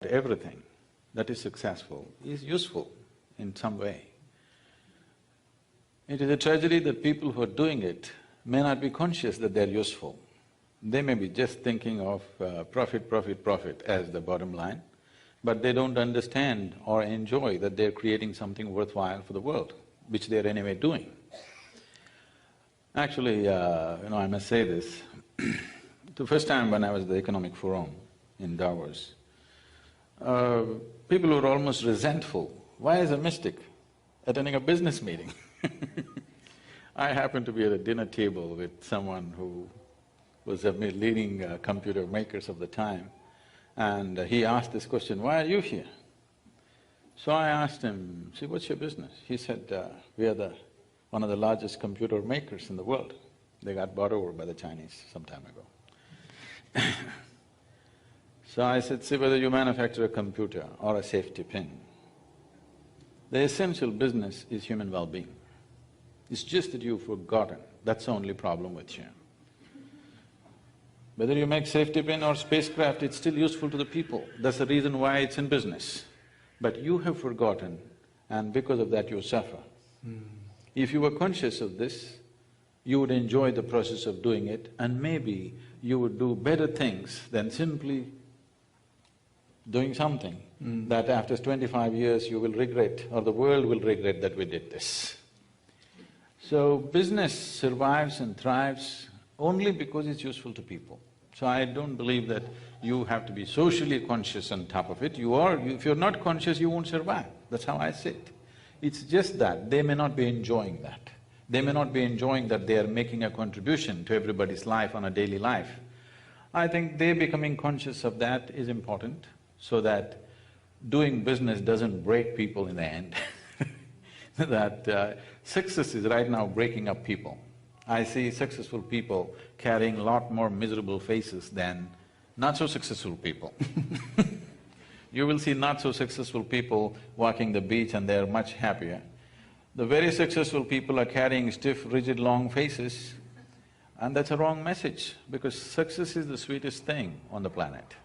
everything that is successful is useful in some way. It is a tragedy that people who are doing it may not be conscious that they're useful. They may be just thinking of profit, profit, profit as the bottom line, but they don't understand or enjoy that they're creating something worthwhile for the world, which they're anyway doing. Actually, I must say this, the first time when I was at the Economic Forum in Davos, people were almost resentful. Why is a mystic attending a business meeting? I happened to be at a dinner table with someone who was a leading computer makers of the time, and he asked this question, "Why are you here?" So I asked him, "See, what's your business?" He said, "We are one of the largest computer makers in the world. They got bought over by the Chinese some time ago." So I said, "See, whether you manufacture a computer or a safety pin, the essential business is human well-being. It's just that you've forgotten, that's the only problem with you. Whether you make safety pin or spacecraft, it's still useful to the people, that's the reason why it's in business. But you have forgotten and because of that you suffer. If you were conscious of this, you would enjoy the process of doing it and maybe you would do better things than simply doing something that after 25 years you will regret or the world will regret that we did this." So business survives and thrives only because it's useful to people. So I don't believe that you have to be socially conscious on top of it. If you're not conscious, you won't survive. That's how I see it. It's just that they may not be enjoying that. They may not be enjoying that they are making a contribution to everybody's life on a daily life. I think they becoming conscious of that is important so that doing business doesn't break people in the end. That success is right now breaking up people. I see successful people carrying a lot more miserable faces than not-so-successful people. You will see not-so-successful people walking the beach and they're much happier. The very successful people are carrying stiff, rigid, long faces, and that's a wrong message because success is the sweetest thing on the planet.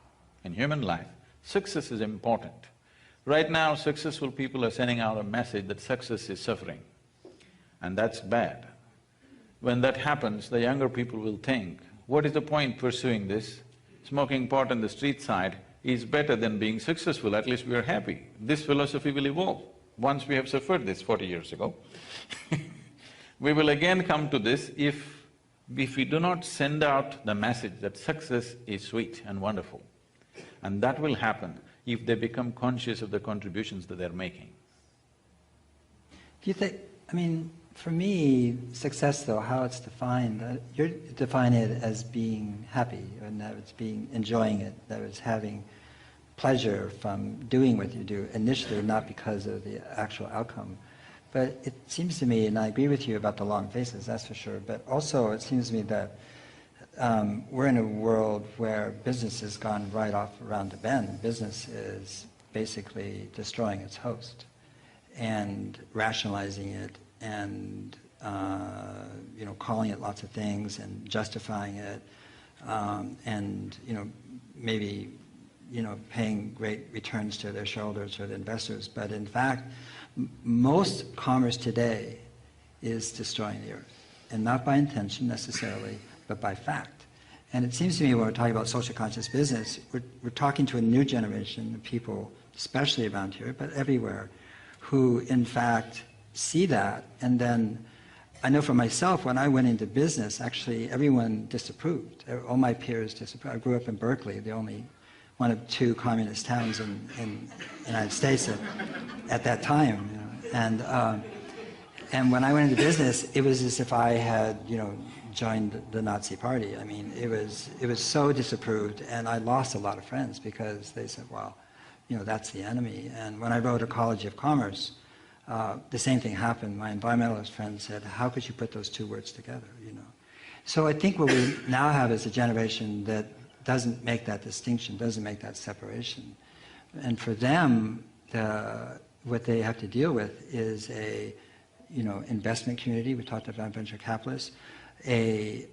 In human life, success is important. Right now, successful people are sending out a message that success is suffering, and that's bad. When that happens, the younger people will think, what is the point pursuing this? Smoking pot on the street side is better than being successful, at least we are happy. This philosophy will evolve. Once we have suffered this 40 years ago, we will again come to this if we do not send out the message that success is sweet and wonderful. And that will happen if they become conscious of the contributions that they're making. Do you think… for me, success though, how it's defined, you're defining it as being happy and that it's enjoying it, that it's having pleasure from doing what you do initially, not because of the actual outcome. But it seems to me, and I agree with you about the long faces, that's for sure, but also it seems to me that we're in a world where business has gone right off around the bend. Business is basically destroying its host and rationalizing it and calling it lots of things and justifying it, and maybe paying great returns to their shareholders or the investors. But in fact, most commerce today is destroying the earth, and not by intention necessarily, but by fact. And it seems to me when we're talking about social conscious business, we're talking to a new generation of people, especially around here, but everywhere, who in fact see that. And then I know for myself, when I went into business, actually everyone disapproved. All my peers disapproved. I grew up in Berkeley, the only one of two communist towns in the United States at that time. And when I went into business, it was as if I had, joined the Nazi Party. It was so disapproved, and I lost a lot of friends because they said, well, that's the enemy. And when I wrote Ecology of Commerce, the same thing happened. My environmentalist friend said, how could you put those two words together, So I think what we now have is a generation that doesn't make that distinction, doesn't make that separation. And for them, what they have to deal with is a investment community. We talked about venture capitalists, a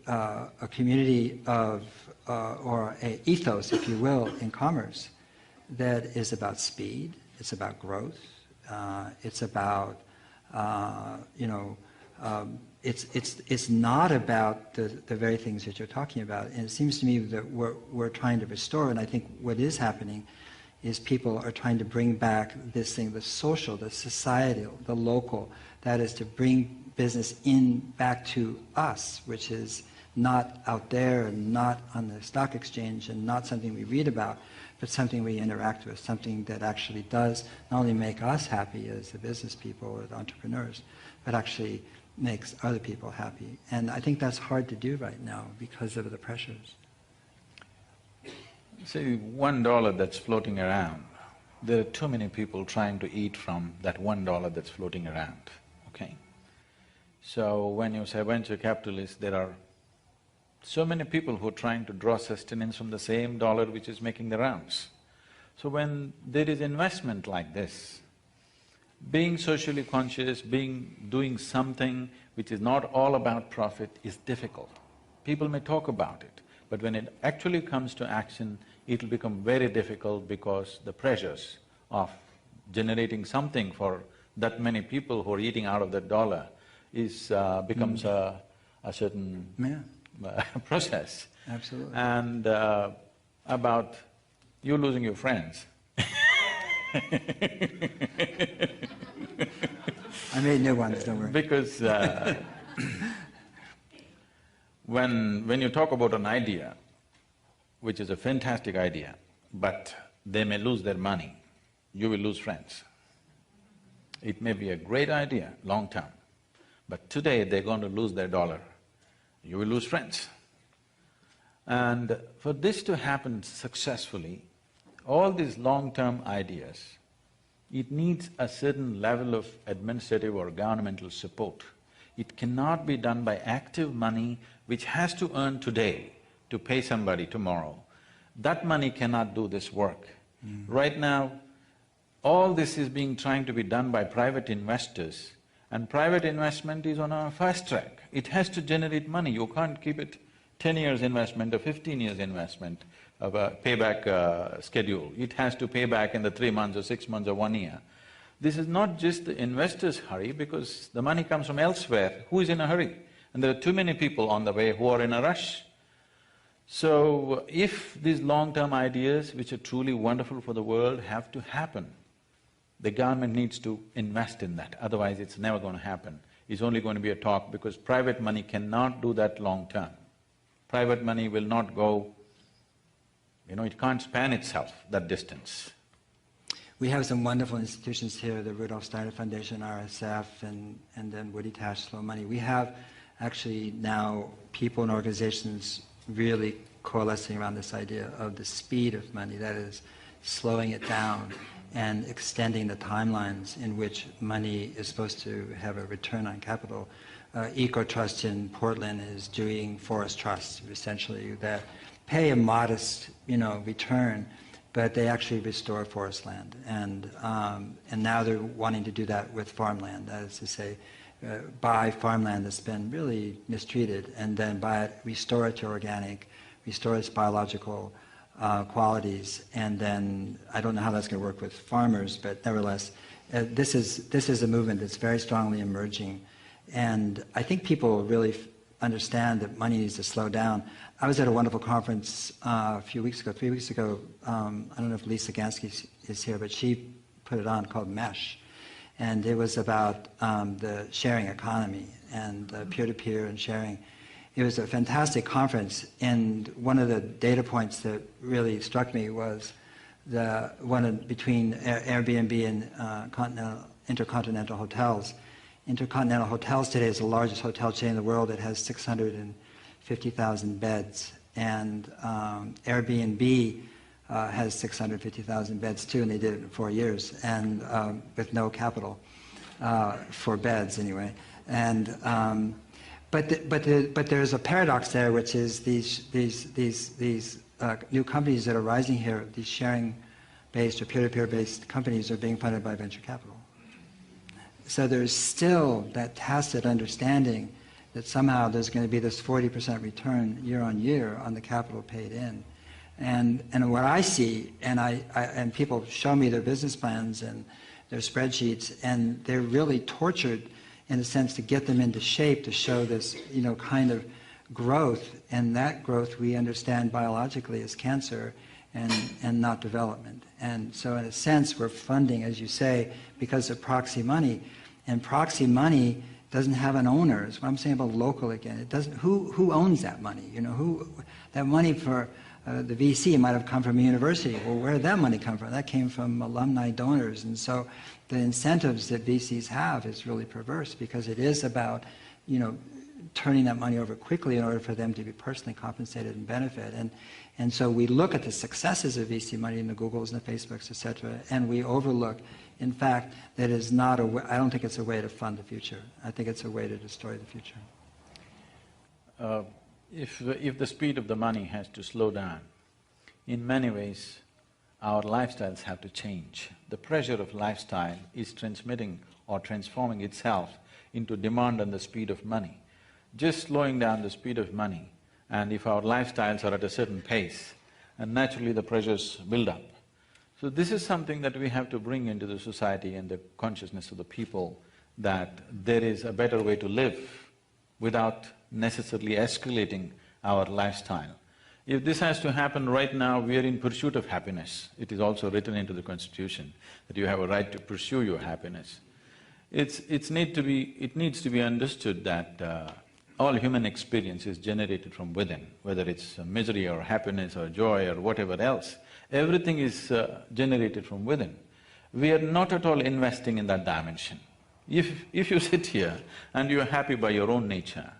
community of, or a ethos, if you will, in commerce that is about speed, it's about growth, it's about, it's not about the very things that you're talking about. And it seems to me that we're trying to restore, and I think what is happening is people are trying to bring back this thing, the social, the societal, the local, that is to bring business back to us, which is not out there and not on the stock exchange and not something we read about, but something we interact with, something that actually does not only make us happy as the business people or the entrepreneurs, but actually makes other people happy. And I think that's hard to do right now because of the pressures. See, $1 that's floating around, there are too many people trying to eat from that $1 that's floating around, okay? So when you say venture capitalists, there are so many people who are trying to draw sustenance from the same dollar which is making the rounds. So when there is investment like this, being socially conscious, doing something which is not all about profit is difficult. People may talk about it, but when it actually comes to action, it'll become very difficult because the pressures of generating something for that many people who are eating out of that dollar becomes a certain process. Absolutely. And about you losing your friends. I made new ones, don't worry. Because when you talk about an idea, which is a fantastic idea, but they may lose their money, you will lose friends. It may be a great idea, long term, but today they're going to lose their dollar, you will lose friends. And for this to happen successfully, all these long-term ideas, it needs a certain level of administrative or governmental support. It cannot be done by active money which has to earn today to pay somebody tomorrow. That money cannot do this work. Right now, all this is trying to be done by private investors, and private investment is on a fast track. It has to generate money, you can't keep it 10 years investment or 15 years investment of a payback schedule. It has to pay back in the 3 months or 6 months or 1 year. This is not just the investor's hurry because the money comes from elsewhere. Who is in a hurry? And there are too many people on the way who are in a rush. So, if these long-term ideas, which are truly wonderful for the world, have to happen, the government needs to invest in that, otherwise it's never going to happen. It's only going to be a talk because private money cannot do that long-term. Private money will not go, it can't span itself that distance. We have some wonderful institutions here, the Rudolf Steiner Foundation, RSF, and then Woody Tash Slow Money. We have actually now people and organizations really coalescing around this idea of the speed of money, that is, slowing it down and extending the timelines in which money is supposed to have a return on capital. EcoTrust in Portland is doing forest trusts, essentially, that pay a modest, return, but they actually restore forest land. And now they're wanting to do that with farmland, that is to say, buy farmland that's been really mistreated and then buy it, restore it to organic, restore its biological qualities, and then I don't know how that's going to work with farmers, but nevertheless, this is a movement that's very strongly emerging, and I think people really understand that money needs to slow down. I was at a wonderful conference a few weeks ago, 3 weeks ago. I don't know if Lisa Gansky is here, but she put it on, called MESH, and it was about the sharing economy and peer-to-peer and sharing. It was a fantastic conference, and one of the data points that really struck me was the one between Airbnb and Intercontinental Hotels. Intercontinental Hotels today is the largest hotel chain in the world. It has 650,000 beds, and Airbnb has 650,000 beds too, and they did it in 4 years, and with no capital for beds anyway. And but there's a paradox there, which is these new companies that are rising here, these sharing-based or peer-to-peer-based companies, are being funded by venture capital. So there's still that tacit understanding that somehow there's going to be this 40% return year on year on the capital paid in. And what I see, and people show me their business plans and their spreadsheets, and they're really tortured in a sense to get them into shape to show this, kind of growth, and that growth we understand biologically as cancer and not development. And so in a sense we're funding, as you say, because of proxy money, and proxy money doesn't have an owner. That's what I'm saying about local again. It doesn't. Who owns that money? That money for the VC might have come from a university. Well, where did that money come from? That came from alumni donors. And so the incentives that VCs have is really perverse, because it is about, turning that money over quickly in order for them to be personally compensated and benefit. And so we look at the successes of VC money in the Googles and the Facebooks, etc., and we overlook, in fact, that is not a way. I don't think it's a way to fund the future. I think it's a way to destroy the future. If the speed of the money has to slow down, in many ways, our lifestyles have to change. The pressure of lifestyle is transmitting or transforming itself into demand and the speed of money. Just slowing down the speed of money, and if our lifestyles are at a certain pace, and naturally the pressures build up. So this is something that we have to bring into the society and the consciousness of the people, that there is a better way to live without necessarily escalating our lifestyle. If this has to happen right now, we are in pursuit of happiness. It is also written into the Constitution that you have a right to pursue your happiness. It needs to be understood that all human experience is generated from within, whether it's misery or happiness or joy or whatever else. Everything is generated from within. We are not at all investing in that dimension. If you sit here and you are happy by your own nature,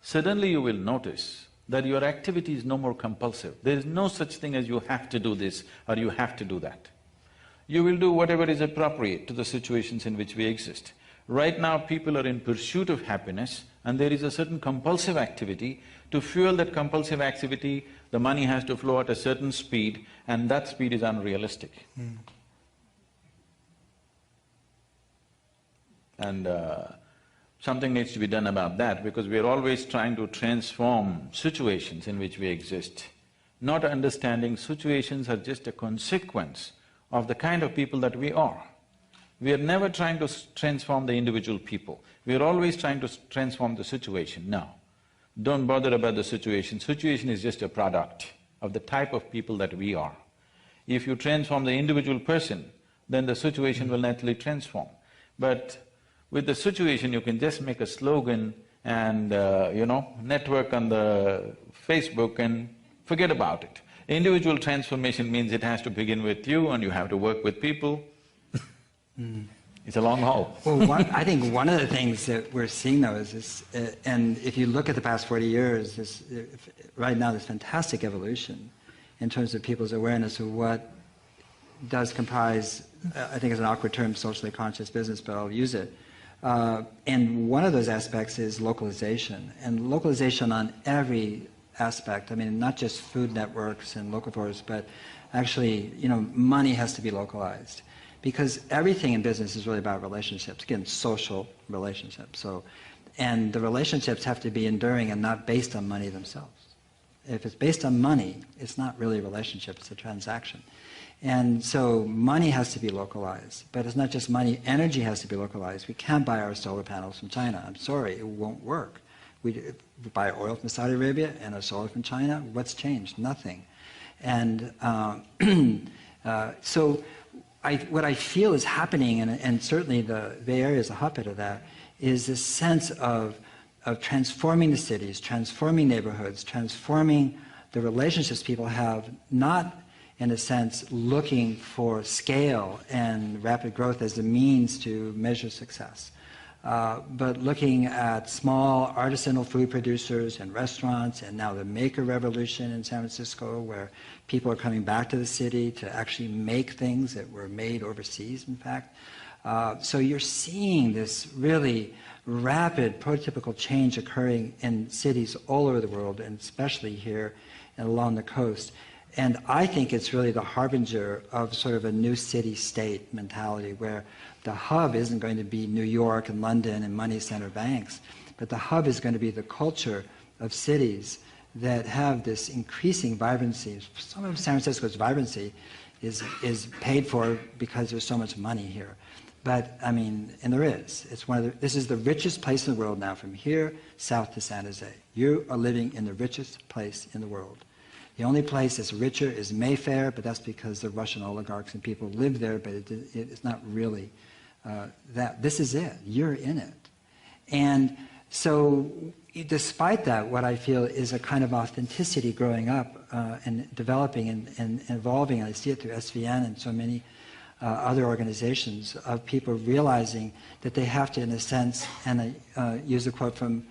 suddenly you will notice that your activity is no more compulsive. There is no such thing as you have to do this or you have to do that. You will do whatever is appropriate to the situations in which we exist. Right now people are in pursuit of happiness, and there is a certain compulsive activity. To fuel that compulsive activity, the money has to flow at a certain speed, and that speed is unrealistic. And something needs to be done about that, because we are always trying to transform situations in which we exist, not understanding situations are just a consequence of the kind of people that we are. We are never trying to transform the individual people, we are always trying to transform the situation. No, don't bother about the situation. Situation is just a product of the type of people that we are. If you transform the individual person, then the situation will naturally transform. But with the situation, you can just make a slogan and, network on the Facebook and forget about it. Individual transformation means it has to begin with you, and you have to work with people. It's a long haul. Well, I think one of the things that we're seeing though is this, and if you look at the past 40 years, right now there's fantastic evolution in terms of people's awareness of what does comprise, I think it's an awkward term, socially conscious business, but I'll use it. And one of those aspects is localization, and localization on every aspect. I mean, not just food networks and local stores, but actually, money has to be localized. Because everything in business is really about relationships, again, social relationships. And the relationships have to be enduring and not based on money themselves. If it's based on money, it's not really a relationship, it's a transaction. And so money has to be localized, but it's not just money, energy has to be localized. We can't buy our solar panels from China, I'm sorry, it won't work. We buy oil from Saudi Arabia and our solar from China, what's changed? Nothing. And so what I feel is happening, and certainly the Bay Area is a hotbed of that, is this sense of transforming the cities, transforming neighborhoods, transforming the relationships people have, not in a sense looking for scale and rapid growth as a means to measure success, but looking at small artisanal food producers and restaurants, and now the maker revolution in San Francisco, where people are coming back to the city to actually make things that were made overseas, in fact. So you're seeing this really rapid prototypical change occurring in cities all over the world, and especially here and along the coast. And I think it's really the harbinger of sort of a new city-state mentality, where the hub isn't going to be New York and London and money center banks, but the hub is going to be the culture of cities that have this increasing vibrancy. Some of San Francisco's vibrancy is paid for because there's so much money here. But, I mean, and there is. This is the richest place in the world now, from here south to San Jose. You are living in the richest place in the world. The only place that's richer is Mayfair, but that's because the Russian oligarchs and people live there, but it's not really that. This is it. You're in it. And so, despite that, what I feel is a kind of authenticity growing up and developing and evolving. I see it through SVN and so many other organizations of people realizing that they have to, in a sense, and I use a quote from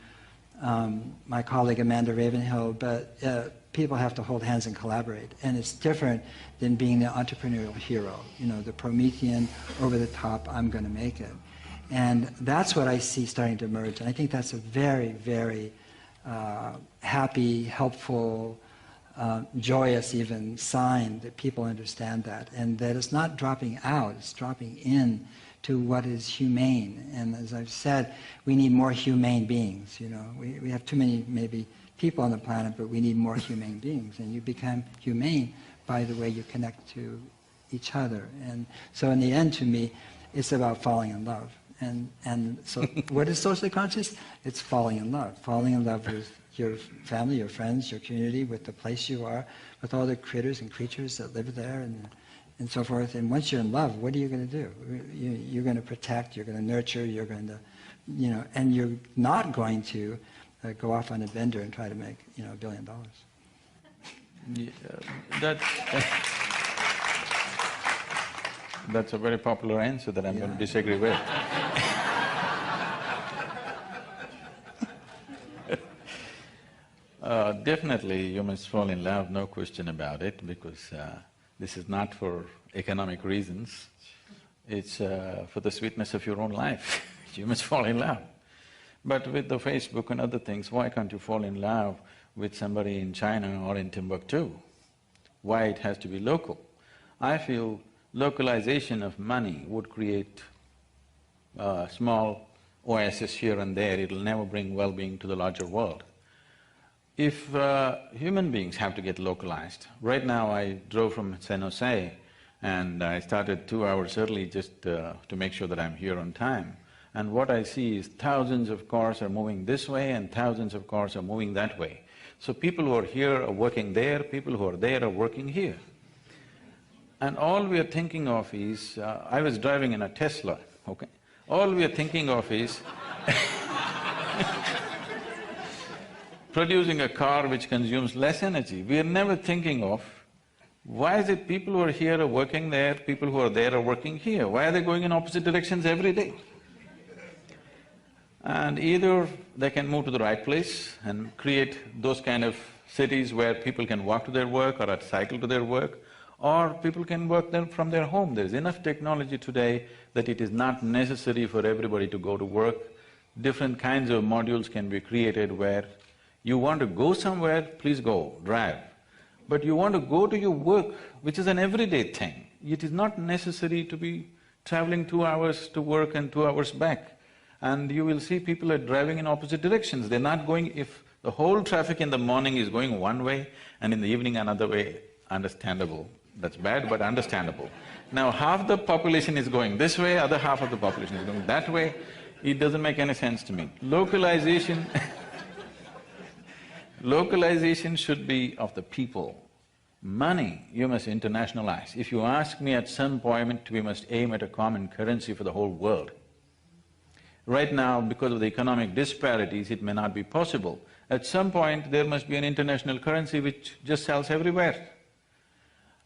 my colleague Amanda Ravenhill, but people have to hold hands and collaborate. And it's different than being the entrepreneurial hero, you know, the Promethean, over the top, I'm going to make it. And that's what I see starting to emerge. And I think that's a very, very happy, helpful, joyous even sign that people understand that, and that it's not dropping out, it's dropping in to what is humane. And as I've said, we need more humane beings. You know, we have too many maybe people on the planet, but we need more humane beings. And you become humane by the way you connect to each other. And so in the end, to me, it's about falling in love. And so what is socially conscious? It's falling in love with your family, your friends, your community, with the place you are, with all the critters and creatures that live there and so forth. And once you're in love, what are you going to do? You're going to protect, you're going to nurture, you're going to, you know, and you're not going to go off on a bender and try to make, you know, $1 billion. Yeah, that's a very popular answer that I'm going to disagree with. Definitely you must fall in love, no question about it, because this is not for economic reasons, it's for the sweetness of your own life. You must fall in love. But with the Facebook and other things, why can't you fall in love with somebody in China or in Timbuktu? Why it has to be local? I feel localization of money would create a small oasis here and there, it'll never bring well-being to the larger world. If human beings have to get localized, right now I drove from San Jose and I started 2 hours early just to make sure that I'm here on time. And what I see is thousands of cars are moving this way and thousands of cars are moving that way. So people who are here are working there, people who are there are working here. And all we are thinking of is, I was driving in a Tesla, okay? All we are thinking of is producing a car which consumes less energy. We are never thinking of, why is it people who are here are working there, people who are there are working here? Why are they going in opposite directions every day? And either they can move to the right place and create those kind of cities where people can walk to their work or cycle to their work, or people can work them from their home. There's enough technology today that it is not necessary for everybody to go to work. Different kinds of modules can be created where you want to go somewhere, please go, drive. But you want to go to your work, which is an everyday thing. It is not necessary to be traveling 2 hours to work and 2 hours back. And you will see people are driving in opposite directions. They're not going… If the whole traffic in the morning is going one way and in the evening another way, understandable. That's bad, but understandable. Now half the population is going this way, other half of the population is going that way, it doesn't make any sense to me. Localization localization should be of the people. Money you must internationalize. If you ask me, at some point we must aim at a common currency for the whole world. Right now, because of the economic disparities, it may not be possible. At some point, there must be an international currency which just sells everywhere.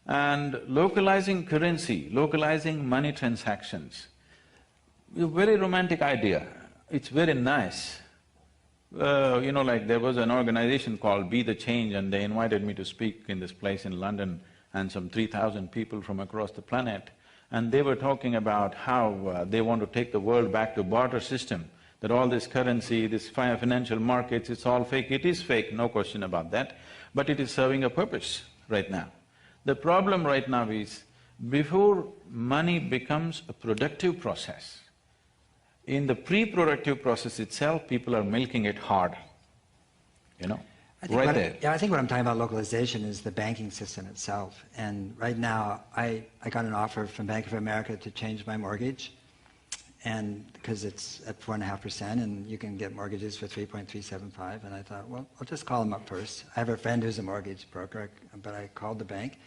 And localizing currency, localizing money transactions, a very romantic idea. It's very nice. You know, like there was an organization called Be the Change, and they invited me to speak in this place in London, and some 3,000 people from across the planet. And they were talking about how they want to take the world back to barter system, that all this currency, this financial markets, it's all fake. It is fake, no question about that, but it is serving a purpose right now. The problem right now is, before money becomes a productive process, in the pre-productive process itself, people are milking it hard, you know? right there. Yeah, I think what I'm talking about localization is the banking system itself. And right now, I got an offer from Bank of America to change my mortgage, and because it's at 4.5%, and you can get mortgages for 3.375. And I thought, well, I'll just call them up first. I have a friend who's a mortgage broker, but I called the bank,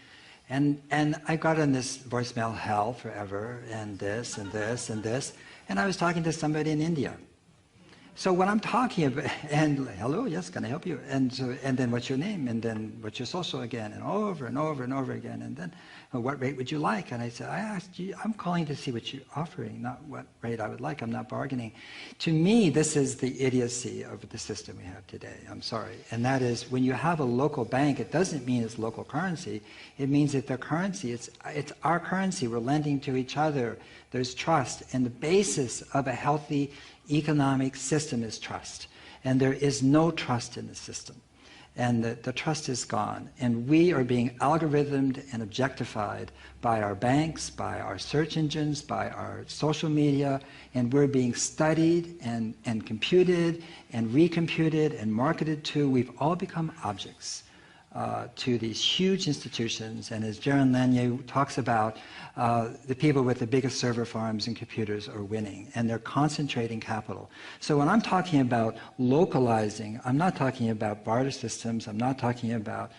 and I got on this voicemail hell forever, and this and this and this, and I was talking to somebody in India. So when I'm talking about, and hello, yes, can I help you? And then what's your name? And then what's your social again? And over and over and over again. And then what rate would you like? And I said, I asked you, I'm calling to see what you're offering, not what rate I would like. I'm not bargaining. To me, this is the idiocy of the system we have today. I'm sorry. And that is, when you have a local bank, it doesn't mean it's local currency. It means that the currency, it's our currency. We're lending to each other. There's trust. And the basis of a healthy economic system is trust. And there is no trust in the system. And the trust is gone. And we are being algorithmed and objectified by our banks, by our search engines, by our social media, and we're being studied and computed and recomputed and marketed to. We've all become objects to these huge institutions. And as Jaron Lanier talks about, the people with the biggest server farms and computers are winning, and they're concentrating capital. So when I'm talking about localizing, I'm not talking about barter systems, I'm not talking about,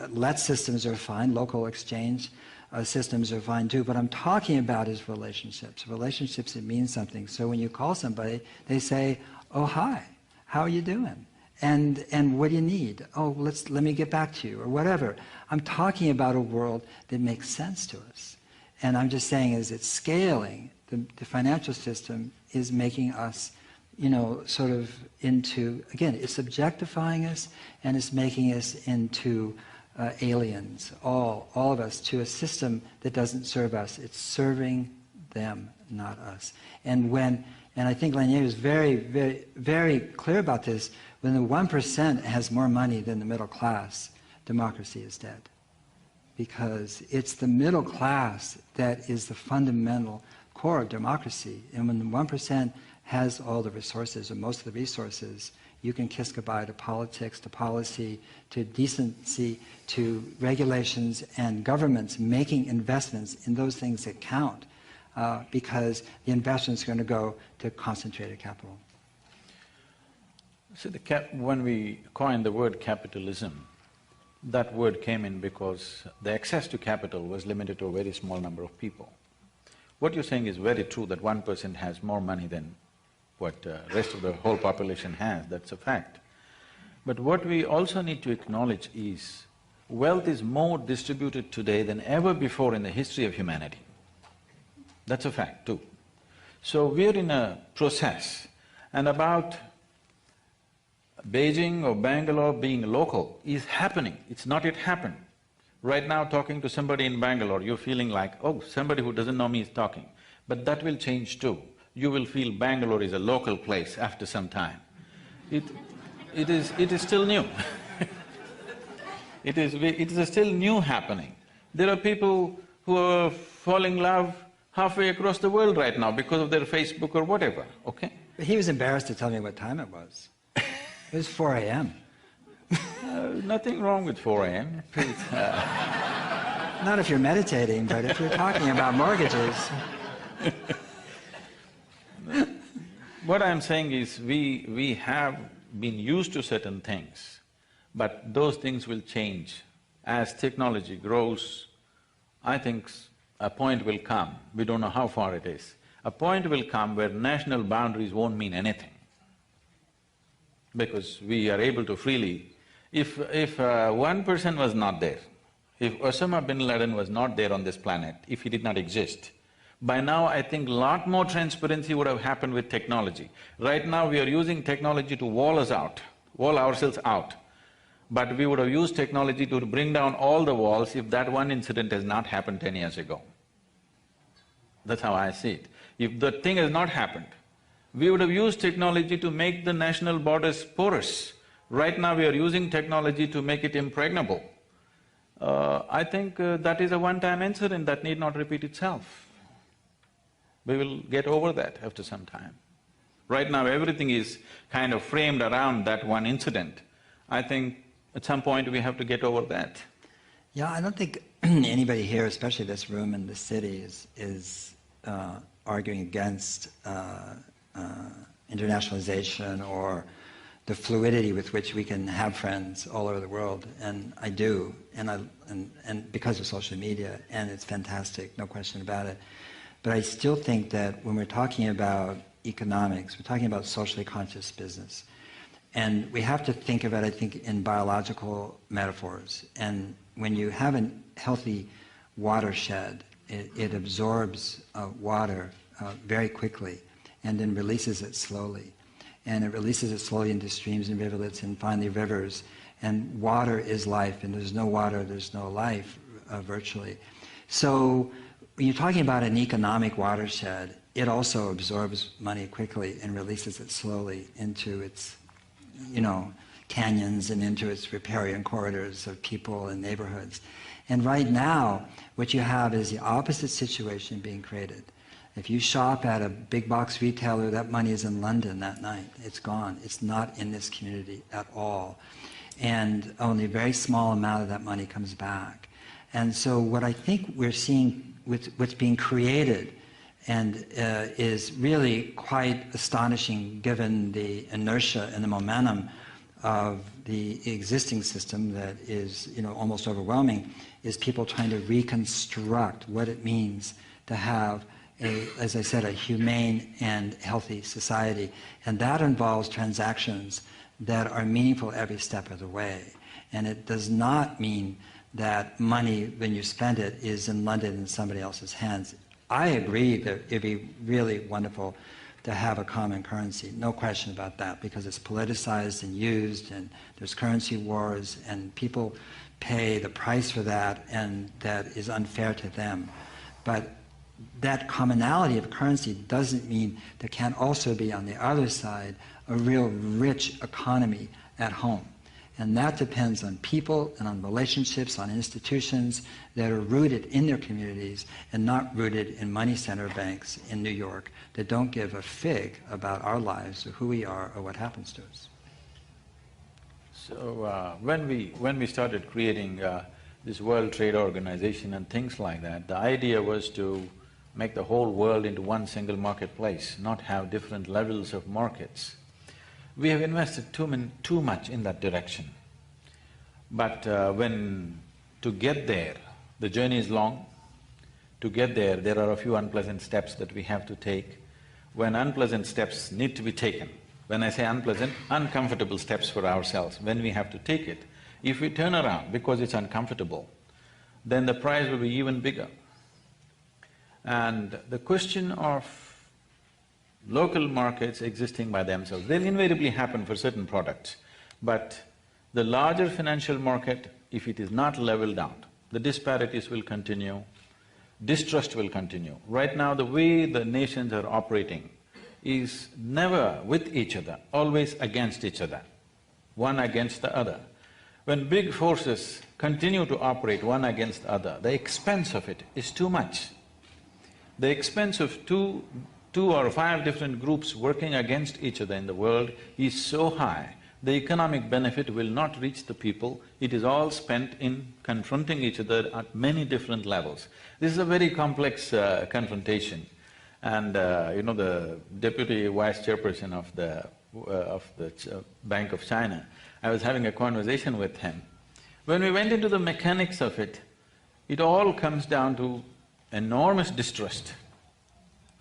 let systems are fine, local exchange systems are fine too, but I'm talking about is relationships. Relationships, it means something. So when you call somebody, they say, oh, hi, how are you doing? And what do you need? Oh, let me get back to you, or whatever. I'm talking about a world that makes sense to us. And I'm just saying, is it's scaling. The financial system is making us, sort of into, again, it's objectifying us, and it's making us into aliens, all of us, to a system that doesn't serve us. It's serving them, not us. And I think Lanier is very, very, very clear about this. When the 1% has more money than the middle class, democracy is dead. Because it's the middle class that is the fundamental core of democracy. And when the 1% has all the resources, or most of the resources, you can kiss goodbye to politics, to policy, to decency, to regulations, and governments making investments in those things that count, because the investments are going to go to concentrated capital. See, when we coined the word capitalism, that word came in because the access to capital was limited to a very small number of people. What you're saying is very true, that 1% has more money than what rest of the whole population has, that's a fact. But what we also need to acknowledge is, wealth is more distributed today than ever before in the history of humanity. That's a fact too. So we're in a process, and about Beijing or Bangalore being local is happening, it's not yet happened. Right now, talking to somebody in Bangalore, you're feeling like, oh, somebody who doesn't know me is talking. But that will change too. You will feel Bangalore is a local place after some time. It is still new. It is still new happening. There are people who are falling in love halfway across the world right now because of their Facebook or whatever, okay? But he was embarrassed to tell me what time it was. It was 4 a.m. Nothing wrong with 4 a.m. Not if you're meditating, but if you're talking about mortgages. What I'm saying is, we have been used to certain things, but those things will change. As technology grows, I think a point will come, we don't know how far it is, a point will come where national boundaries won't mean anything. Because we are able to freely… If one person was not there, if Osama bin Laden was not there on this planet, if he did not exist, by now I think a lot more transparency would have happened with technology. Right now we are using technology to wall us out, wall ourselves out. But we would have used technology to bring down all the walls if that one incident has not happened 10 years ago. That's how I see it. If the thing has not happened, we would have used technology to make the national borders porous. Right now we are using technology to make it impregnable. I think that is a one-time incident that need not repeat itself. We will get over that after some time. Right now everything is kind of framed around that one incident. I think At some point we have to get over that. Yeah, I don't think anybody here, especially this room in the city, is arguing against internationalization or the fluidity with which we can have friends all over the world, and I do, and because of social media, and it's fantastic, no question about it. But I still think that when we're talking about economics, we're talking about socially conscious business, and we have to think of it, I think, in biological metaphors. And when you have a healthy watershed, it absorbs water very quickly, and then releases it slowly. And it releases it slowly into streams and rivulets and finally rivers. And water is life, and there's no water, there's no life, virtually. So when you're talking about an economic watershed, it also absorbs money quickly and releases it slowly into its, canyons and into its riparian corridors of people and neighborhoods. And right now, what you have is the opposite situation being created. If you shop at a big box retailer, that money is in London that night. It's gone. It's not in this community at all. And only a very small amount of that money comes back. And so what I think we're seeing with what's being created and is really quite astonishing given the inertia and the momentum of the existing system that is almost overwhelming, is people trying to reconstruct what it means to have as I said, a humane and healthy society. And that involves transactions that are meaningful every step of the way. And it does not mean that money, when you spend it, is in London in somebody else's hands. I agree that it'd be really wonderful to have a common currency, no question about that, because it's politicized and used, and there's currency wars, and people pay the price for that, and that is unfair to them. But that commonality of currency doesn't mean there can't also be, on the other side, a real rich economy at home. And that depends on people and on relationships, on institutions that are rooted in their communities and not rooted in money center banks in New York that don't give a fig about our lives or who we are or what happens to us. So when we started creating this World Trade Organization and things like that, the idea was to make the whole world into one single marketplace, not have different levels of markets. We have invested too much in that direction. But to get there, the journey is long. To get there, there are a few unpleasant steps that we have to take. When unpleasant steps need to be taken, when I say unpleasant, uncomfortable steps for ourselves, when we have to take it, if we turn around because it's uncomfortable, then the price will be even bigger. And the question of local markets existing by themselves, they'll invariably happen for certain products, but the larger financial market, if it is not leveled out, the disparities will continue, distrust will continue. Right now, the way the nations are operating is never with each other, always against each other, one against the other. When big forces continue to operate one against the other, the expense of it is too much. The expense of two or five different groups working against each other in the world is so high, the economic benefit will not reach the people, it is all spent in confronting each other at many different levels. This is a very complex confrontation. And the deputy vice chairperson of the Bank of China, I was having a conversation with him. When we went into the mechanics of it, it all comes down to enormous distrust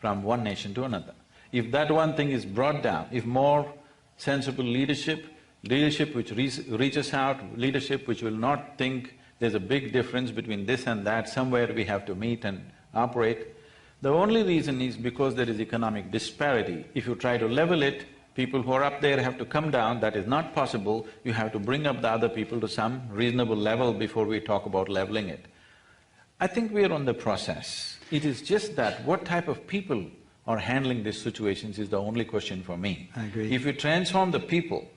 from one nation to another. If that one thing is brought down, if more sensible leadership which reaches out, leadership which will not think there's a big difference between this and that, somewhere we have to meet and operate. The only reason is because there is economic disparity. If you try to level it, people who are up there have to come down, that is not possible. You have to bring up the other people to some reasonable level before we talk about leveling it. I think we are on the process. It is just that what type of people are handling these situations is the only question for me. I agree. If we transform the people,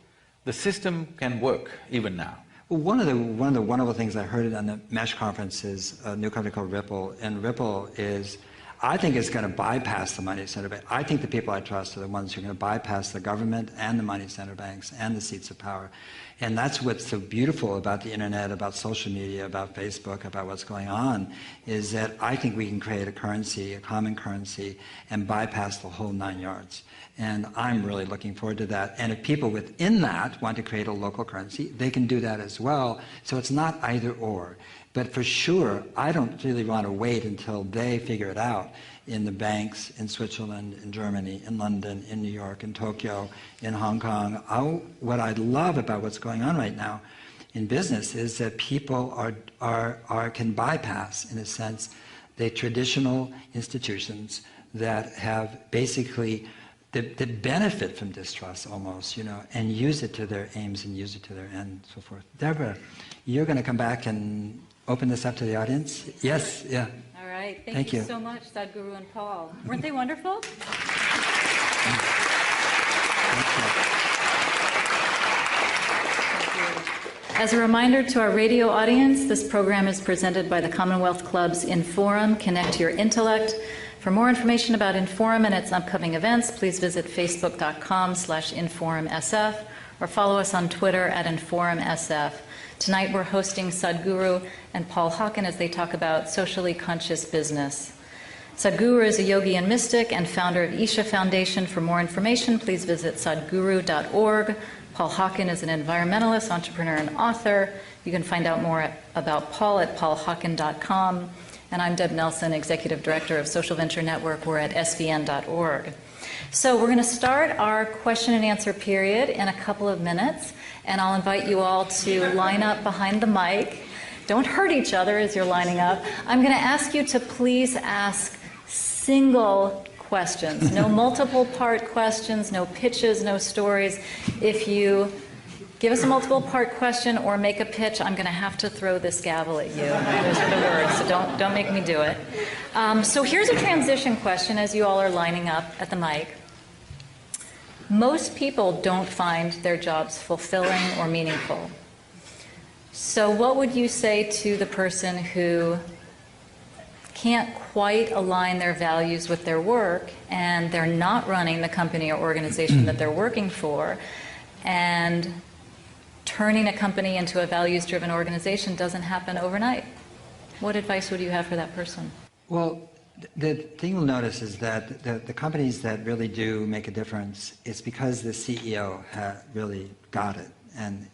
the system can work even now. Well, one of the wonderful things I heard on the MESH conference is a new company called Ripple, and Ripple is, I think it's going to bypass the money center bank. I think the people I trust are the ones who are going to bypass the government and the money center banks and the seats of power. And that's what's so beautiful about the internet, about social media, about Facebook, about what's going on, is that I think we can create a currency, a common currency, and bypass the whole 9 yards. And I'm really looking forward to that. And if people within that want to create a local currency, they can do that as well. So it's not either or. But for sure, I don't really want to wait until they figure it out in the banks in Switzerland, in Germany, in London, in New York, in Tokyo, in Hong Kong. What I love about what's going on right now in business is that people can bypass, in a sense, the traditional institutions that have basically that benefit from distrust almost, and use it to their aims and use it to their end and so forth. Deborah, you're going to come back and open this up to the audience? Yes, yeah. All right. Thank you so much, Sadhguru and Paul. Weren't they wonderful? Thank you. As a reminder to our radio audience, this program is presented by the Commonwealth Club's Inforum, Connect Your Intellect. For more information about Inforum and its upcoming events, please visit facebook.com/InforumSF or follow us on Twitter at InforumSF. Tonight we're hosting Sadhguru and Paul Hawken as they talk about socially conscious business. Sadhguru is a yogi and mystic and founder of Isha Foundation. For more information, please visit sadhguru.org. Paul Hawken is an environmentalist, entrepreneur, and author. You can find out more about Paul at paulhawken.com. And I'm Deb Nelson, Executive Director of Social Venture Network. We're at svn.org. So we're going to start our question and answer period in a couple of minutes, and I'll invite you all to line up behind the mic. Don't hurt each other as you're lining up. I'm going to ask you to please ask single questions, no multiple part questions, no pitches, no stories. If you give us a multiple part question or make a pitch, I'm going to have to throw this gavel at you. Those are the words, so don't make me do it. So here's a transition question as you all are lining up at the mic. Most people don't find their jobs fulfilling or meaningful. So what would you say to the person who can't quite align their values with their work and they're not running the company or organization that they're working for, and turning a company into a values-driven organization doesn't happen overnight? What advice would you have for that person? Well, the thing you'll notice is that the companies that really do make a difference, it's because the CEO really got it, and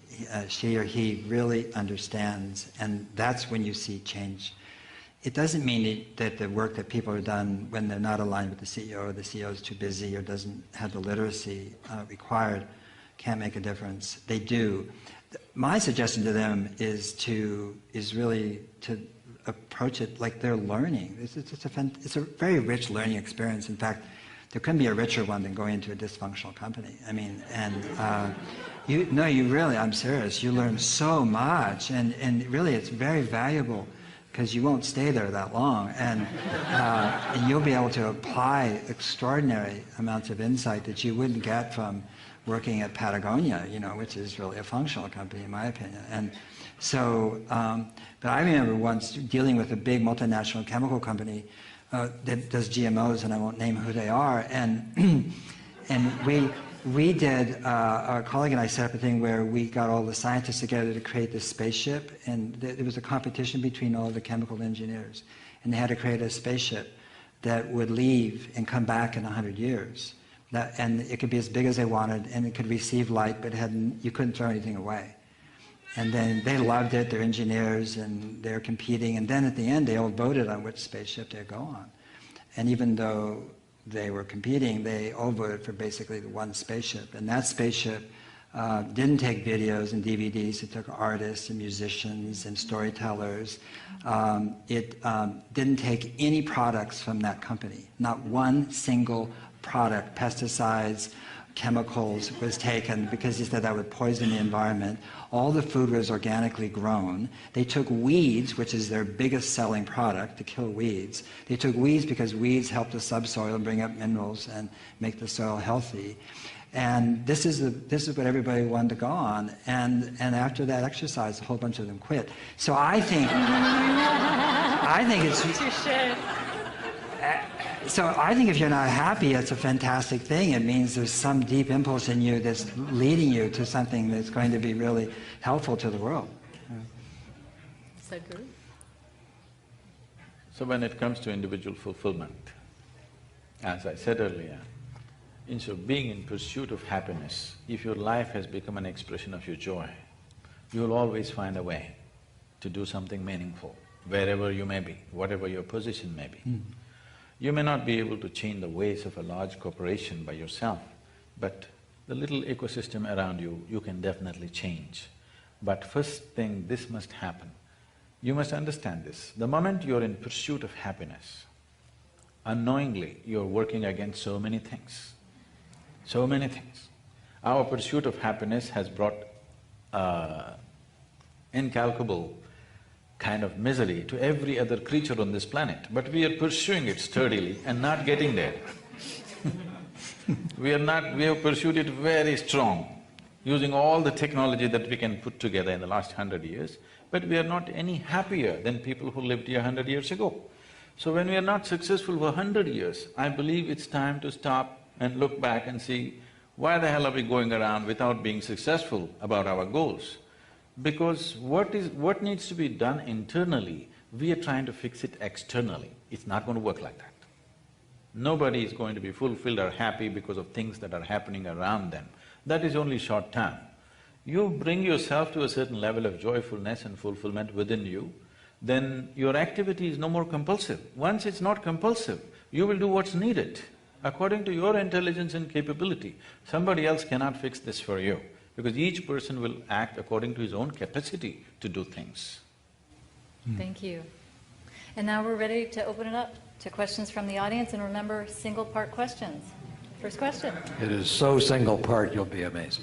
she or he really understands, and that's when you see change. It doesn't mean that the work that people have done when they're not aligned with the CEO, or the CEO is too busy or doesn't have the literacy required, can't make a difference. They do. My suggestion to them is really to approach it like they're learning. It's a very rich learning experience. In fact, there couldn't be a richer one than going into a dysfunctional company. I mean, and I'm serious. You learn so much, and really it's very valuable because you won't stay there that long, and you'll be able to apply extraordinary amounts of insight that you wouldn't get from working at Patagonia, which is really a functional company in my opinion. And so, but I remember once dealing with a big multinational chemical company that does GMOs, and I won't name who they are, and we did, our colleague and I set up a thing where we got all the scientists together to create this spaceship, and there was a competition between all the chemical engineers, and they had to create a spaceship that would leave and come back in 100 years. And it could be as big as they wanted, and it could receive light, but you couldn't throw anything away. And then they loved it, they're engineers, and they're competing, and then at the end they all voted on which spaceship they'd go on. And even though they were competing, they all voted for basically the one spaceship. And that spaceship didn't take videos and DVDs, it took artists and musicians and storytellers. It didn't take any products from that company, not one single product, pesticides, chemicals was taken because he said that would poison the environment. All the food was organically grown. They took weeds, which is their biggest selling product, to kill weeds. They took weeds because weeds help the subsoil and bring up minerals and make the soil healthy. And this is what everybody wanted to go on. And after that exercise, a whole bunch of them quit. So I think it's So I think if you're not happy, it's a fantastic thing. It means there's some deep impulse in you that's leading you to something that's going to be really helpful to the world. Sadhguru? So when it comes to individual fulfillment, as I said earlier, instead of being in pursuit of happiness, if your life has become an expression of your joy, you will always find a way to do something meaningful, wherever you may be, whatever your position may be. You may not be able to change the ways of a large corporation by yourself, but the little ecosystem around you, you can definitely change. But first thing, this must happen. You must understand this. The moment you're in pursuit of happiness, unknowingly you're working against so many things. So many things. Our pursuit of happiness has brought incalculable kind of misery to every other creature on this planet, but we are pursuing it sturdily and not getting there. We have pursued it very strong, using all the technology that we can put together in the last 100 years, but we are not any happier than people who lived here 100 years ago. So when we are not successful for 100 years, I believe it's time to stop and look back and see, why the hell are we going around without being successful about our goals? Because what needs to be done internally, we are trying to fix it externally. It's not going to work like that. Nobody is going to be fulfilled or happy because of things that are happening around them. That is only short term. You bring yourself to a certain level of joyfulness and fulfillment within you, then your activity is no more compulsive. Once it's not compulsive, you will do what's needed according to your intelligence and capability. Somebody else cannot fix this for you, because each person will act according to his own capacity to do things. Thank you. And now we're ready to open it up to questions from the audience, and remember, single-part questions. First question. It is so single-part, you'll be amazed.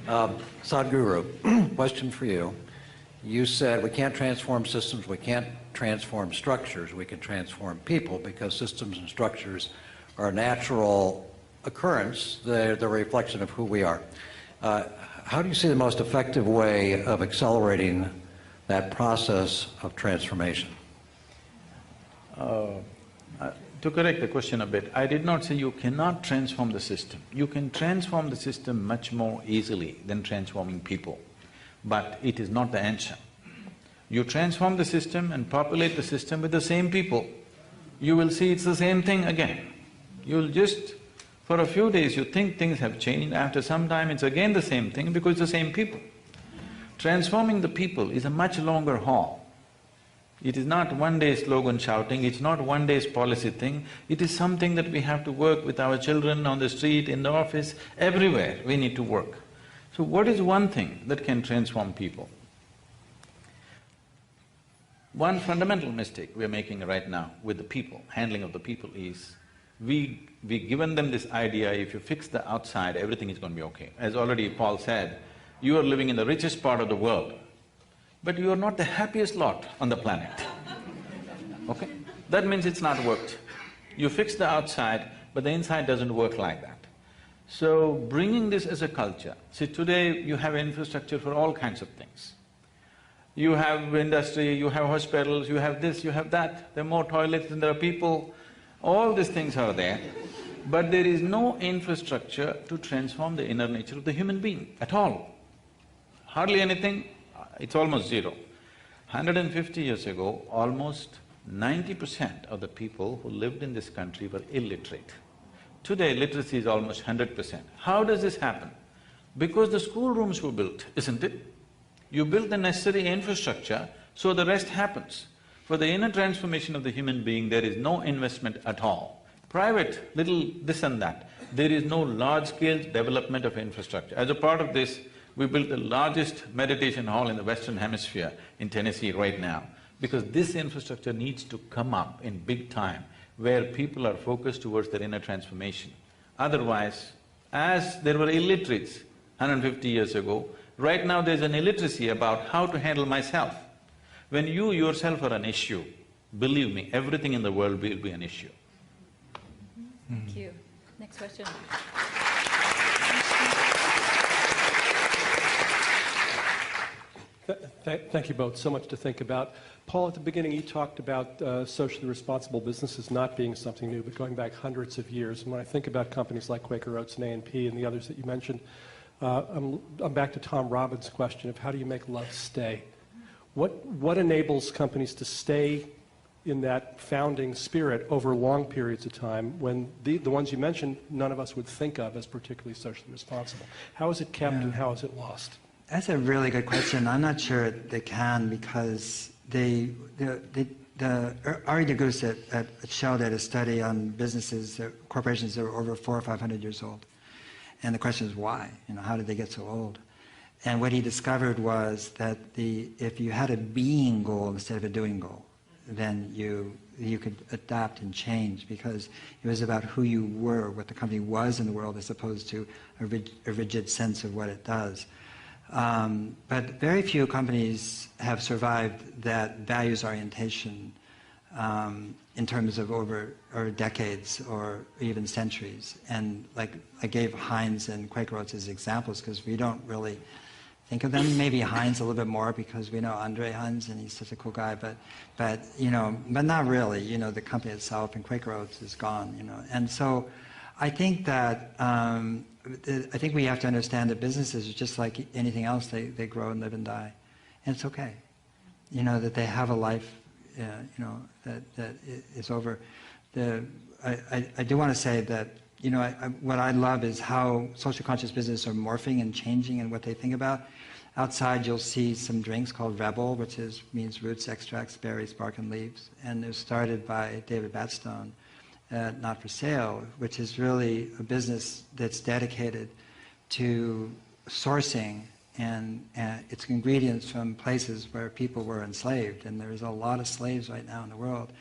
Sadhguru, question for you. You said we can't transform systems, we can't transform structures, we can transform people because systems and structures are a natural occurrence, they're the reflection of who we are. How do you see the most effective way of accelerating that process of transformation? To correct the question a bit, I did not say you cannot transform the system. You can transform the system much more easily than transforming people, but it is not the answer. You transform the system and populate the system with the same people, you will see it's the same thing again. You'll just… for a few days you think things have changed, after some time it's again the same thing because it's the same people. Transforming the people is a much longer haul. It is not one day slogan shouting, it's not one day's policy thing, it is something that we have to work with our children, on the street, in the office, everywhere we need to work. So what is one thing that can transform people? One fundamental mistake we're making right now with the people, handling of the people, is we've given them this idea, if you fix the outside, everything is going to be okay. As already Paul said, you are living in the richest part of the world, but you are not the happiest lot on the planet, okay? That means it's not worked. You fix the outside, but the inside doesn't work like that. So, bringing this as a culture, see today you have infrastructure for all kinds of things. You have industry, you have hospitals, you have this, you have that, there are more toilets than there are people, all these things are there, but there is no infrastructure to transform the inner nature of the human being at all. Hardly anything, it's almost zero. 150 years ago, almost 90% of the people who lived in this country were illiterate. Today, literacy is almost 100%. How does this happen? Because the schoolrooms were built, isn't it? You build the necessary infrastructure, so the rest happens. For the inner transformation of the human being, there is no investment at all. Private, little this and that, there is no large-scale development of infrastructure. As a part of this, we built the largest meditation hall in the Western Hemisphere in Tennessee right now, because this infrastructure needs to come up in big time, where people are focused towards their inner transformation. Otherwise, as there were illiterates 150 years ago, right now there's an illiteracy about how to handle myself. When you yourself are an issue, believe me, everything in the world will be an issue. Thank you. Next question. Thank you both. So much to think about. Paul, at the beginning you talked about socially responsible businesses not being something new, but going back hundreds of years. And when I think about companies like Quaker Oats and A&P and the others that you mentioned, I'm back to Tom Robbins' question of how do you make love stay? What enables companies to stay in that founding spirit over long periods of time when the ones you mentioned none of us would think of as particularly socially responsible? How is it kept and how is it lost? That's a really good question. I'm not sure they can because Ari DeGoose at Shell did a study on businesses, corporations that were over 400 or 500 years old. And the question is why? How did they get so old? And what he discovered was that if you had a being goal instead of a doing goal, then you could adapt and change because it was about who you were, what the company was in the world as opposed to a rigid sense of what it does. But very few companies have survived that values orientation in terms of over decades or even centuries. And like I gave Heinz and Quaker Oats as examples because we don't really think of them. Maybe Heinz a little bit more because we know Andre Heinz and he's such a cool guy. But not really. The company itself and Quaker Oats is gone. And so I think that. I think we have to understand that businesses are just like anything else. They grow and live and die. And it's okay. That they have a life, that is over. I do want to say that, what I love is how social conscious businesses are morphing and changing and what they think about. Outside, you'll see some drinks called Rebel, which means roots, extracts, berries, bark, and leaves. And it was started by David Batstone. Not for Sale, which is really a business that's dedicated to sourcing and its ingredients from places where people were enslaved, and there's a lot of slaves right now in the world,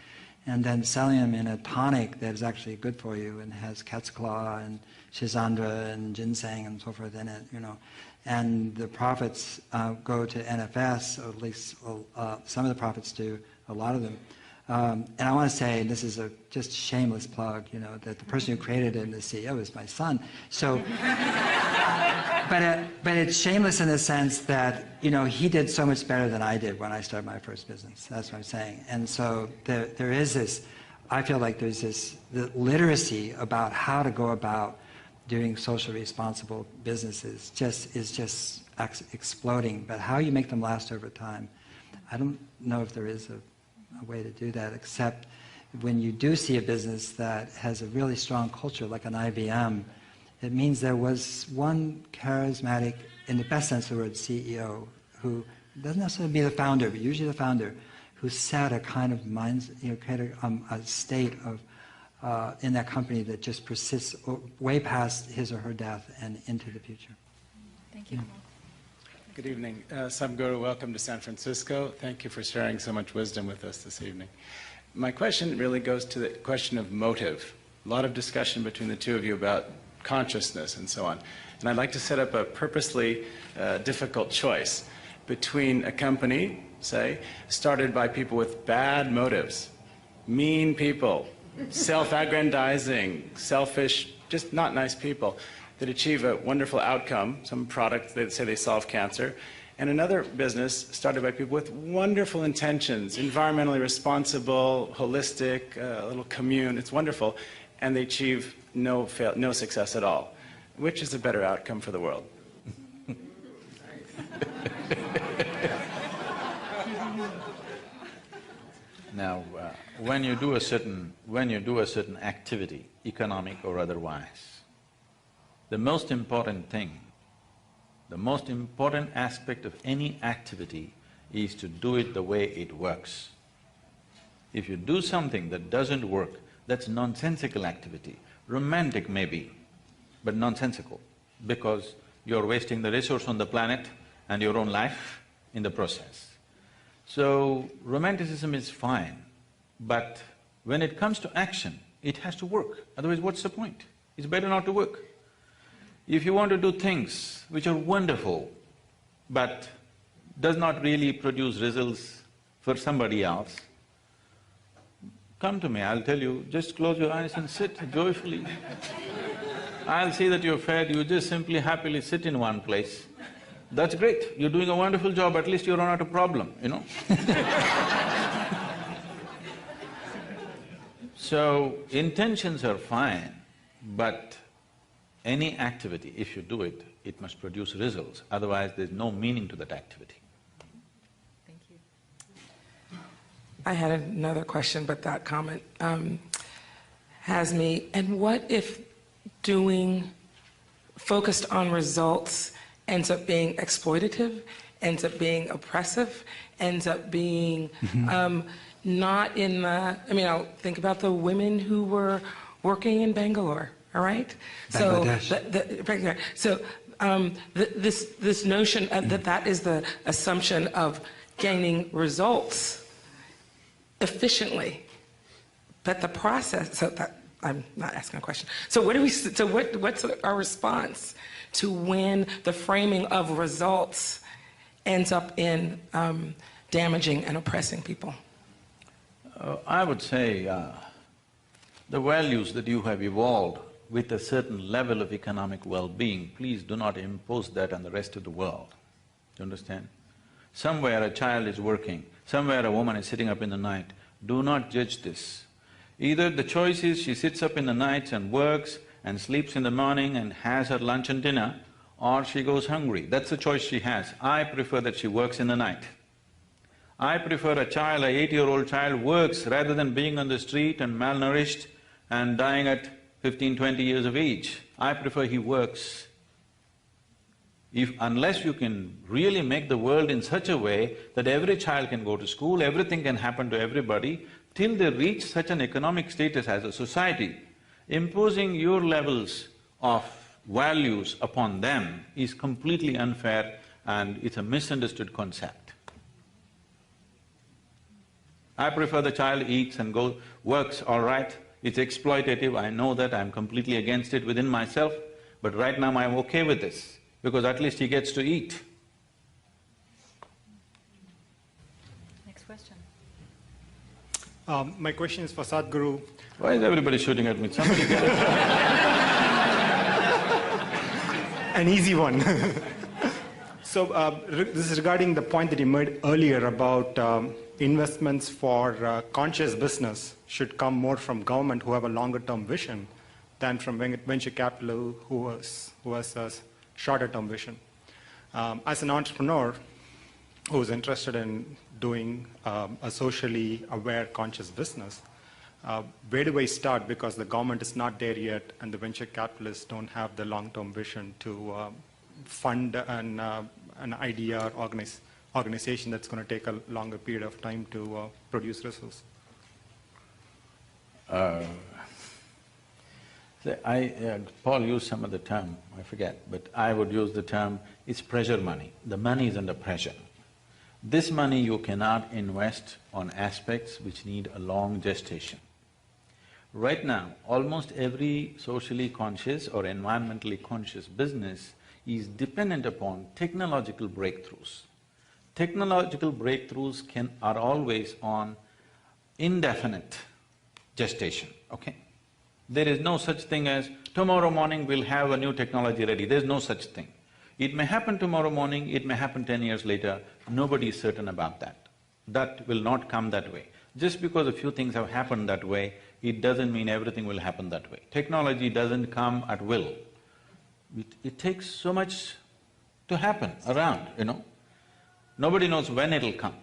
and then selling them in a tonic that is actually good for you and has cat's claw and schizandra and ginseng and so forth in it, and the profits go to NFS, or at least some of the profits do, a lot of them. And I want to say, this is just shameless plug, that the person who created it and the CEO is my son. So, but it's shameless in the sense that, he did so much better than I did when I started my first business. That's what I'm saying. And so there is this, I feel like there's the literacy about how to go about doing socially responsible businesses is just exploding. But how you make them last over time, I don't know if there is a way to do that, except when you do see a business that has a really strong culture like an IBM, it means there was one charismatic, in the best sense of the word, CEO who doesn't necessarily be the founder, but usually the founder, who set a kind of created a state of in that company that just persists way past his or her death and into the future. Thank you. Good evening. Sadhguru, welcome to San Francisco. Thank you for sharing so much wisdom with us this evening. My question really goes to the question of motive. A lot of discussion between the two of you about consciousness and so on. And I'd like to set up a purposely difficult choice between a company, say, started by people with bad motives, mean people, self-aggrandizing, selfish, just not nice people, that achieve a wonderful outcome, some product that say they solve cancer, and another business started by people with wonderful intentions, environmentally responsible, holistic, a little commune, it's wonderful, and they achieve no success at all. Which is a better outcome for the world? Now, when you do a certain activity, economic or otherwise, the most important thing, the most important aspect of any activity is to do it the way it works. If you do something that doesn't work, that's nonsensical activity. Romantic maybe, but nonsensical, because you're wasting the resource on the planet and your own life in the process. So, romanticism is fine, but when it comes to action, it has to work, otherwise what's the point? It's better not to work. If you want to do things which are wonderful, but does not really produce results for somebody else, come to me, I'll tell you, just close your eyes and sit joyfully. I'll see that you're fed, you just simply happily sit in one place That's great, you're doing a wonderful job, at least you're not a problem, you know. So, intentions are fine, but any activity, if you do it, it must produce results, otherwise there's no meaning to that activity. Thank you. I had another question, but that comment has me. And what if doing focused on results ends up being exploitative, ends up being oppressive, ends up being not in the, I mean, I'll think about the women who were working in Bangalore, all right? Bangladesh. So this notion that is the assumption of gaining results efficiently, but the process, so that, I'm not asking a question. So what's our response to when the framing of results ends up in damaging and oppressing people? I would say the values that you have evolved with a certain level of economic well-being, please do not impose that on the rest of the world. Do you understand? Somewhere a child is working, somewhere a woman is sitting up in the night. Do not judge this. Either the choice is she sits up in the nights and works and sleeps in the morning and has her lunch and dinner, or she goes hungry. That's the choice she has. I prefer that she works in the night. I prefer a child, a 8-year-old child works rather than being on the street and malnourished and dying at 15, 20 years of age. I prefer he works. Unless you can really make the world in such a way that every child can go to school, everything can happen to everybody, till they reach such an economic status as a society, imposing your levels of values upon them is completely unfair and it's a misunderstood concept. I prefer the child eats and works, all right, it's exploitative, I know that, I'm completely against it within myself, but right now I'm okay with this, because at least he gets to eat. Next question. My question is for Sadhguru. Why is everybody shooting at me? Somebody get it. An easy one. So this is regarding the point that you made earlier about investments for conscious business should come more from government who have a longer-term vision than from venture capital who has a shorter-term vision. As an entrepreneur who is interested in doing a socially aware conscious business, where do I start? Because the government is not there yet and the venture capitalists don't have the long-term vision to fund an idea or organization that's going to take a longer period of time to produce results. Paul used some other term, I forget, but I would use the term, it's pressure money. The money is under pressure. This money you cannot invest on aspects which need a long gestation. Right now, almost every socially conscious or environmentally conscious business is dependent upon technological breakthroughs. Technological breakthroughs are always on indefinite gestation, okay? There is no such thing as, tomorrow morning we'll have a new technology ready, there's no such thing. It may happen tomorrow morning, it may happen 10 years later, nobody is certain about that. That will not come that way. Just because a few things have happened that way, it doesn't mean everything will happen that way. Technology doesn't come at will. It takes so much to happen around, you know. Nobody knows when it'll come.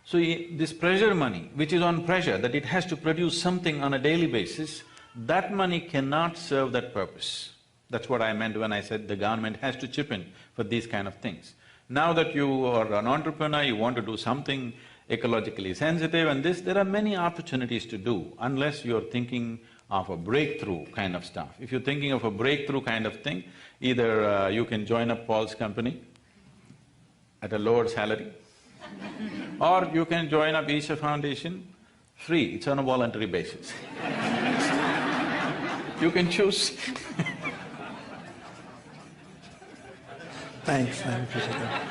So this pressure money, which is on pressure, that it has to produce something on a daily basis, that money cannot serve that purpose. That's what I meant when I said the government has to chip in for these kind of things. Now that you are an entrepreneur, you want to do something ecologically sensitive and this, there are many opportunities to do, unless you're thinking of a breakthrough kind of stuff. If you're thinking of a breakthrough kind of thing, either you can join up Paul's company at a lower salary, or you can join up Isha Foundation, free, it's on a voluntary basis. You can choose. Thanks, I appreciate that.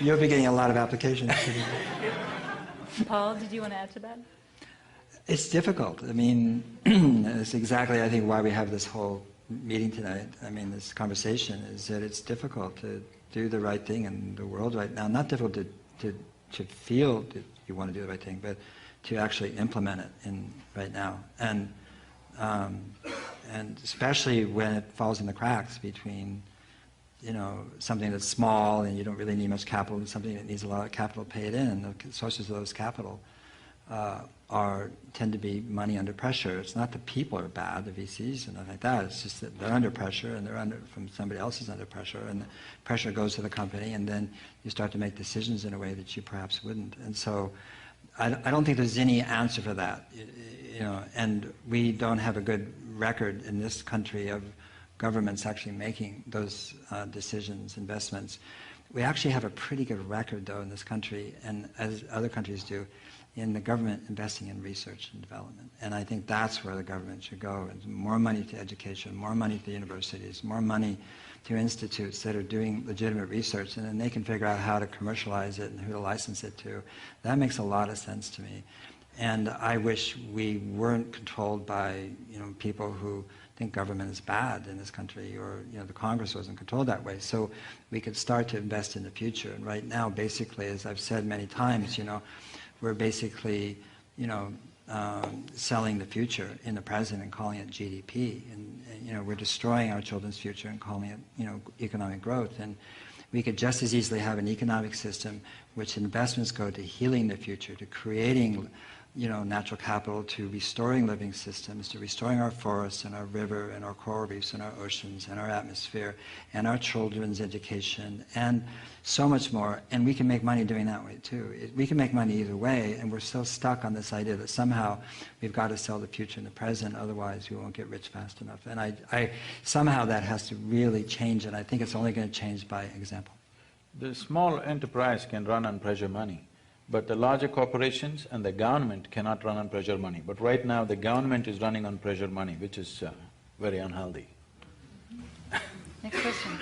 You'll be getting a lot of applications. Paul, did you want to add to that? It's difficult. I mean, it's exactly, I think, why we have this whole meeting tonight, I mean, this conversation, is that it's difficult to do the right thing in the world right now. Not difficult to feel that you want to do the right thing, but to actually implement it right now. And especially when it falls in the cracks between, something that's small and you don't really need much capital and something that needs a lot of capital paid in. The sources of those capital tend to be money under pressure. It's not the people are bad, the VCs and nothing like that. It's just that they're under pressure and from somebody else is under pressure, and the pressure goes to the company, and then you start to make decisions in a way that you perhaps wouldn't. And so I don't think there's any answer for that, and we don't have a good record in this country of governments actually making those decisions, investments. We actually have a pretty good record, though, in this country, and as other countries do, in the government investing in research and development. And I think that's where the government should go. And more money to education, more money to universities, more money to institutes that are doing legitimate research, and then they can figure out how to commercialize it and who to license it to. That makes a lot of sense to me. And I wish we weren't controlled by people who think government is bad in this country, or the Congress wasn't controlled that way. So we could start to invest in the future. And right now, basically, as I've said many times, we're basically, selling the future in the present and calling it GDP. And we're destroying our children's future and calling it, economic growth. And we could just as easily have an economic system which investments go to healing the future, to creating, natural capital, to restoring living systems, to restoring our forests and our river and our coral reefs and our oceans and our atmosphere and our children's education and so much more. And we can make money doing that way too. We can make money either way, and we're still stuck on this idea that somehow we've got to sell the future in the present, otherwise we won't get rich fast enough. And I somehow that has to really change, and I think it's only going to change by example. The small enterprise can run on pressure money, but the larger corporations and the government cannot run on pressure money. But right now, the government is running on pressure money, which is very unhealthy. Next question.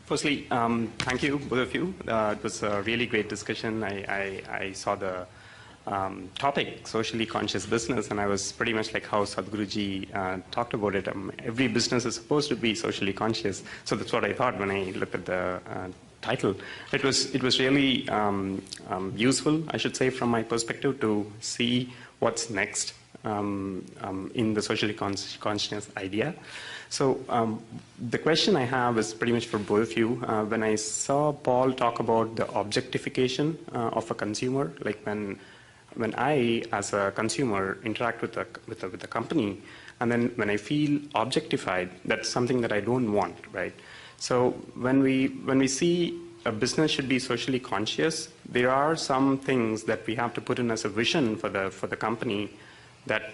Firstly, thank you, both of you. It was a really great discussion. I saw the topic, socially conscious business, and I was pretty much like how Sadhguruji talked about it. Every business is supposed to be socially conscious. So that's what I thought when I looked at the title. It was really useful, I should say, from my perspective, to see what's next in the socially conscious idea. So the question I have is pretty much for both of you. When I saw Paul talk about the objectification of a consumer, like when I, as a consumer, interact with a company, and then when I feel objectified, that's something that I don't want, right? So when we see a business should be socially conscious, there are some things that we have to put in as a vision for the company that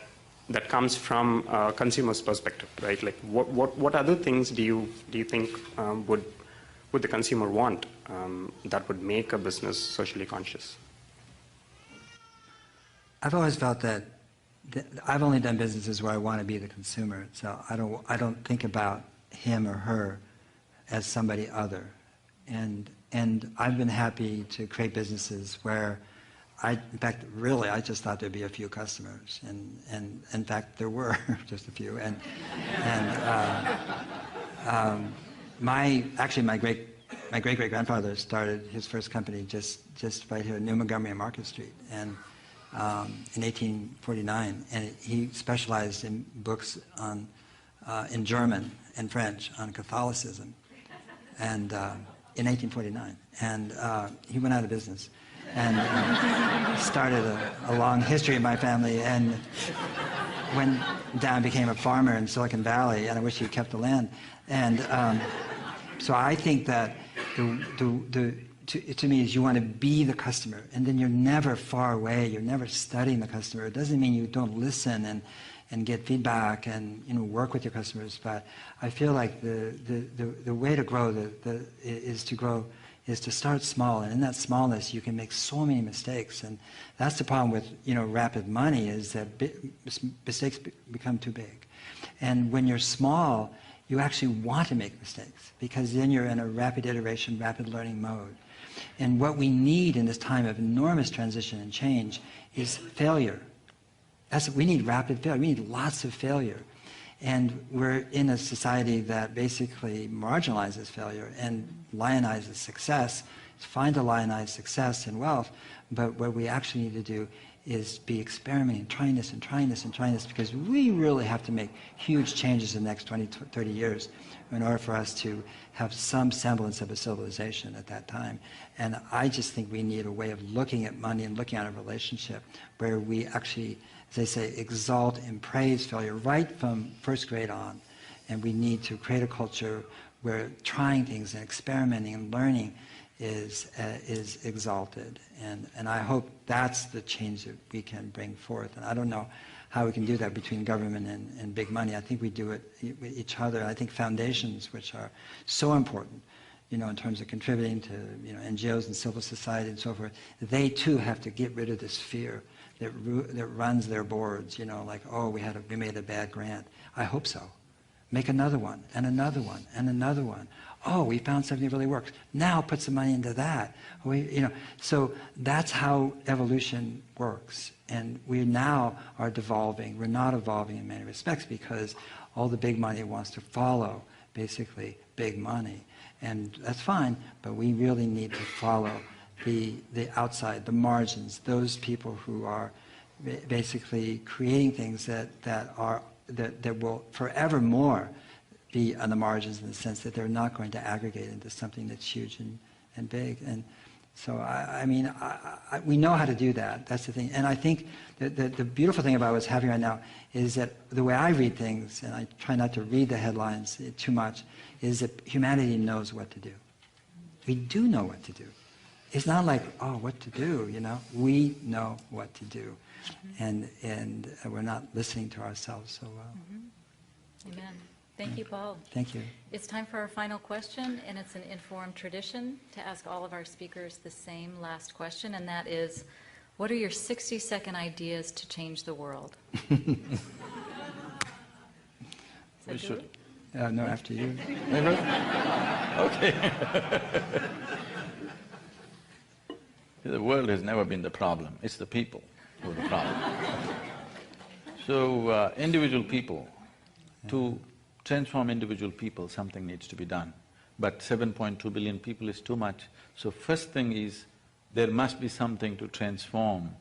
comes from a consumer's perspective, right? Like what other things do you think would the consumer want that would make a business socially conscious? I've always felt that I've only done businesses where I want to be the consumer, so I don't think about him or her as somebody other. And I've been happy to create businesses where in fact, really, I just thought there'd be a few customers, and in fact, there were just a few. My great-great-grandfather started his first company just right here in New Montgomery on Market Street, and in 1849, and he specialized in books in German and French on Catholicism, and in 1849, and he went out of business. And started a long history in my family, and went down and became a farmer in Silicon Valley, and I wish he'd kept the land. And so I think that to me is you want to be the customer, and then you're never far away, you're never studying the customer. It doesn't mean you don't listen and get feedback and work with your customers, but I feel like the way to grow is to start small, and in that smallness you can make so many mistakes, and that's the problem with rapid money, is that mistakes become too big. And when you're small, you actually want to make mistakes, because then you're in a rapid iteration, rapid learning mode. And what we need in this time of enormous transition and change is failure. We need rapid failure. We need lots of failure. And we're in a society that basically marginalizes failure and lionizes success. It's fine to lionize success and wealth, but what we actually need to do is be experimenting, trying this and trying this and trying this, because we really have to make huge changes in the next 20, 30 years in order for us to have some semblance of a civilization at that time. And I just think we need a way of looking at money and looking at a relationship where we actually, as they say, exalt and praise failure right from first grade on. And we need to create a culture where trying things and experimenting and learning is exalted. And I hope that's the change that we can bring forth. And I don't know how we can do that between government and big money. I think we do it with each other. I think foundations, which are so important, in terms of contributing to NGOs and civil society and so forth, they too have to get rid of this fear that runs their boards, like, oh, we made a bad grant. I hope so. Make another one, and another one, and another one. Oh, we found something that really works. Now put some money into that. So that's how evolution works. And we now are devolving. We're not evolving in many respects because all the big money wants to follow, basically, big money. And that's fine, but we really need to follow the outside, the margins, those people who are basically creating things that will forevermore be on the margins, in the sense that they're not going to aggregate into something that's huge and big. And so, we know how to do that. That's the thing. And I think that the beautiful thing about what's happening right now is that the way I read things, and I try not to read the headlines too much, is that humanity knows what to do. We do know what to do. It's not like, oh, what to do, We know what to do. And we're not listening to ourselves so well. Amen. Thank you, Paul. Thank you. It's time for our final question, and it's an informed tradition to ask all of our speakers the same last question, and that is, what are your 60-second ideas to change the world? We should. No, after you. Okay. The world has never been the problem. It's the people who are the problem. So, individual people, to transform individual people, something needs to be done. But 7.2 billion people is too much. So first thing is, there must be something to transform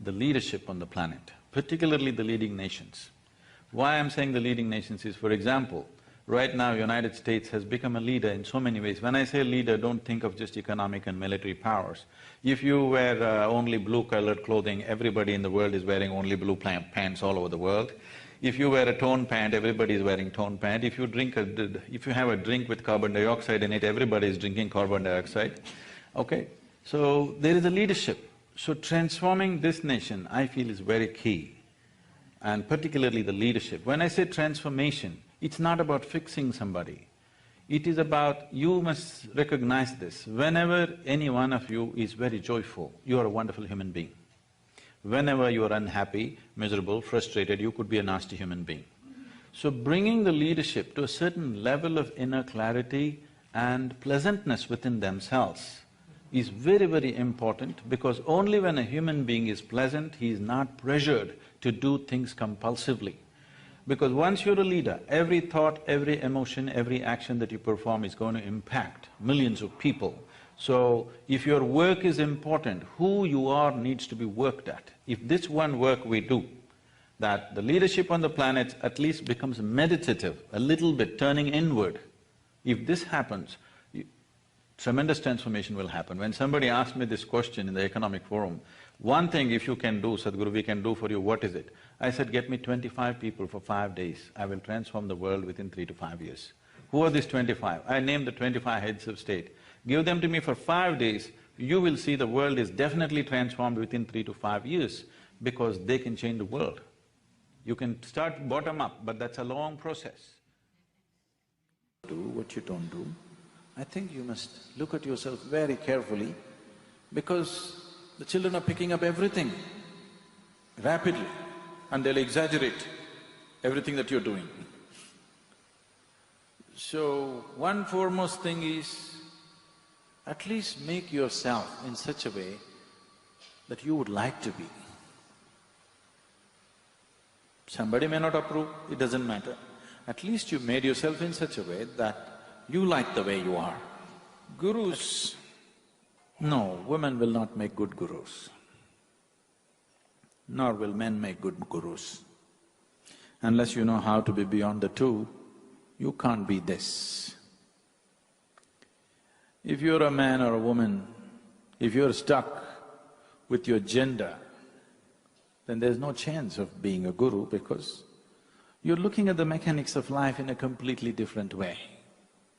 the leadership on the planet, particularly the leading nations. Why I'm saying the leading nations is, for example, right now United States has become a leader in so many ways. When I say leader, don't think of just economic and military powers. If you wear only blue-colored clothing, everybody in the world is wearing only blue pants all over the world. If you wear a toned pant, everybody is wearing toned pant. If you have a drink with carbon dioxide in it, everybody is drinking carbon dioxide. Okay? So there is a leadership. So transforming this nation, I feel, is very key, and particularly the leadership. When I say transformation, it's not about fixing somebody. It is about, you must recognize this, whenever any one of you is very joyful, you are a wonderful human being. Whenever you are unhappy, miserable, frustrated, you could be a nasty human being. So bringing the leadership to a certain level of inner clarity and pleasantness within themselves is very, very important, because only when a human being is pleasant, he is not pressured to do things compulsively. Because once you're a leader, every thought, every emotion, every action that you perform is going to impact millions of people. So, if your work is important, who you are needs to be worked at. If this one work we do, that the leadership on the planet at least becomes meditative, a little bit turning inward, if this happens, tremendous transformation will happen. When somebody asked me this question in the economic forum, one thing if you can do, Sadhguru, we can do for you, what is it? I said, get me 25 people for 5 days, I will transform the world within 3 to 5 years. Who are these 25? I named the 25 heads of state. Give them to me for 5 days, you will see the world is definitely transformed within 3 to 5 years, because they can change the world. You can start bottom up, but that's a long process. Do what you don't do. I think you must look at yourself very carefully, because the children are picking up everything rapidly, and they'll exaggerate everything that you're doing. So, one foremost thing is, at least make yourself in such a way that you would like to be. Somebody may not approve, it doesn't matter. At least you made yourself in such a way that you like the way you are. Gurus, no, women will not make good gurus, nor will men make good gurus. Unless you know how to be beyond the two, you can't be this. If you're a man or a woman, if you're stuck with your gender, then there's no chance of being a guru because you're looking at the mechanics of life in a completely different way.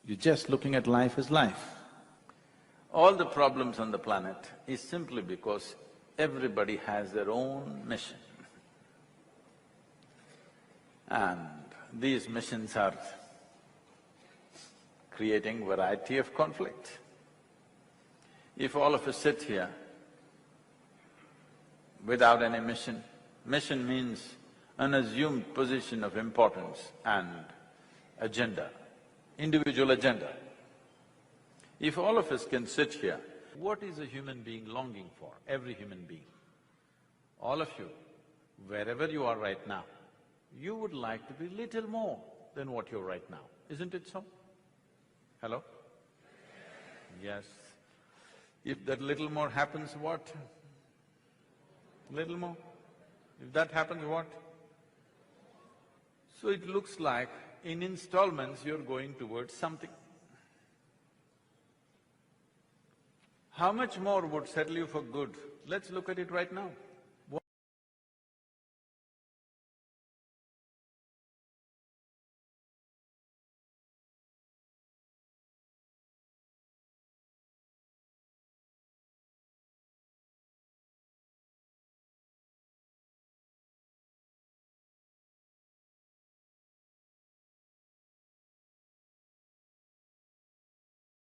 You're just looking at life as life. All the problems on the planet is simply because everybody has their own mission. And these missions are creating variety of conflict. If all of us sit here without any mission, mission means an assumed position of importance and agenda, individual agenda. If all of us can sit here, what is a human being longing for? Every human being. All of you, wherever you are right now, you would like to be little more than what you're right now, isn't it so? Hello? Yes. If that little more happens, what? Little more? If that happens, what? So it looks like in installments you're going towards something. How much more would settle you for good? Let's look at it right now.